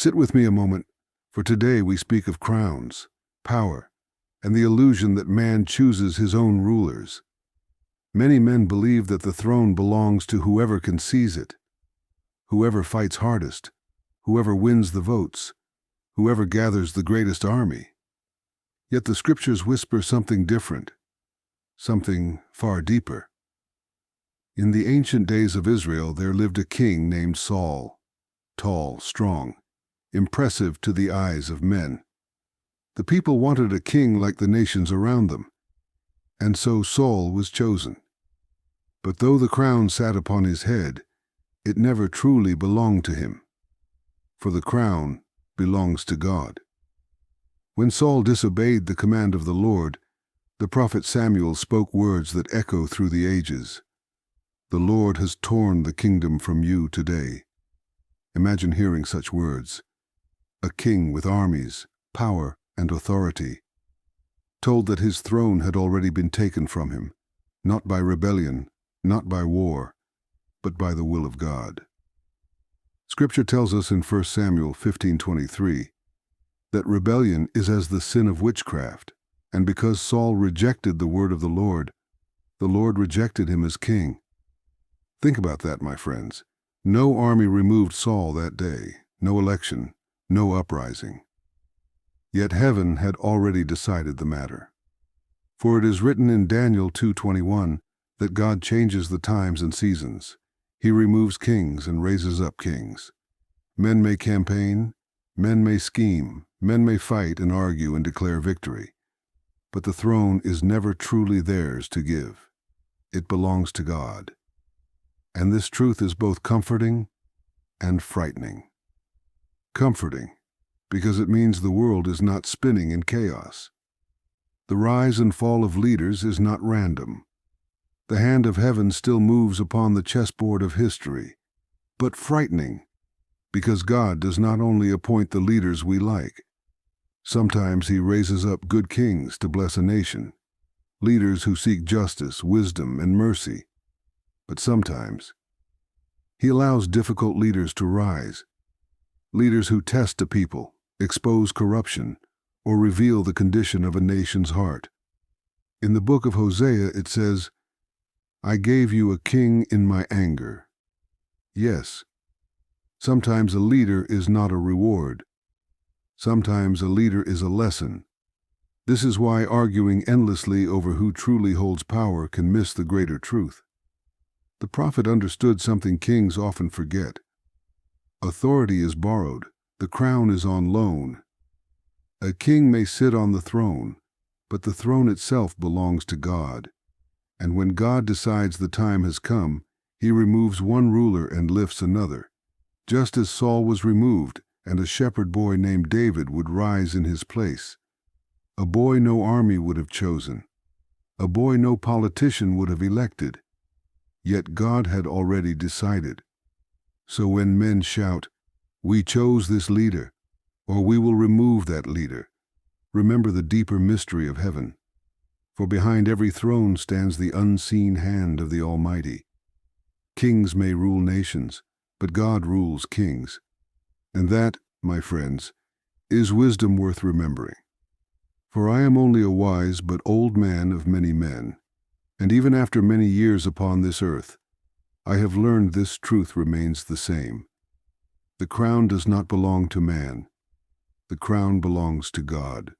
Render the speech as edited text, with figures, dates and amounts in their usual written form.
Sit with me a moment, for today we speak of crowns, power, and the illusion that man chooses his own rulers. Many men believe that the throne belongs to whoever can seize it, whoever fights hardest, whoever wins the votes, whoever gathers the greatest army. Yet the scriptures whisper something different, something far deeper. In the ancient days of Israel, there lived a king named Saul, tall, strong, impressive to the eyes of men. The people wanted a king like the nations around them, and so Saul was chosen. But though the crown sat upon his head, it never truly belonged to him, for the crown belongs to God. When Saul disobeyed the command of the Lord, the prophet Samuel spoke words that echo through the ages. "The Lord has torn the kingdom from you today." Imagine hearing such words. A king with armies, power, and authority, told that his throne had already been taken from him, not by rebellion, not by war, but by the will of God. Scripture tells us in 1 Samuel 15:23 that rebellion is as the sin of witchcraft, and because Saul rejected the word of the Lord rejected him as king. Think about that, my friends. No army removed Saul that day, no election, no uprising. Yet heaven had already decided the matter. For it is written in Daniel 2:21 that God changes the times and seasons. He removes kings and raises up kings. Men may campaign, men may scheme, men may fight and argue and declare victory, but the throne is never truly theirs to give. It belongs to God. And this truth is both comforting and frightening. Comforting, because it means the world is not spinning in chaos. The rise and fall of leaders is not random. The hand of heaven still moves upon the chessboard of history. But frightening, because God does not only appoint the leaders we like. Sometimes He raises up good kings to bless a nation, leaders who seek justice, wisdom, and mercy. But sometimes He allows difficult leaders to rise, leaders who test a people, expose corruption, or reveal the condition of a nation's heart. In the book of Hosea it says, "I gave you a king in my anger." Yes, sometimes a leader is not a reward. Sometimes a leader is a lesson. This is why arguing endlessly over who truly holds power can miss the greater truth. The prophet understood something kings often forget. Authority is borrowed. The crown is on loan. A king may sit on the throne, but the throne itself belongs to God. And when God decides the time has come, He removes one ruler and lifts another, just as Saul was removed and a shepherd boy named David would rise in his place. A boy no army would have chosen, a boy no politician would have elected. Yet God had already decided. So when men shout, "We chose this leader," or "We will remove that leader," remember the deeper mystery of heaven. For behind every throne stands the unseen hand of the Almighty. Kings may rule nations, but God rules kings. And that, my friends, is wisdom worth remembering. For I am only a wise but old man of many men, and even after many years upon this earth, I have learned this truth remains the same. The crown does not belong to man. The crown belongs to God.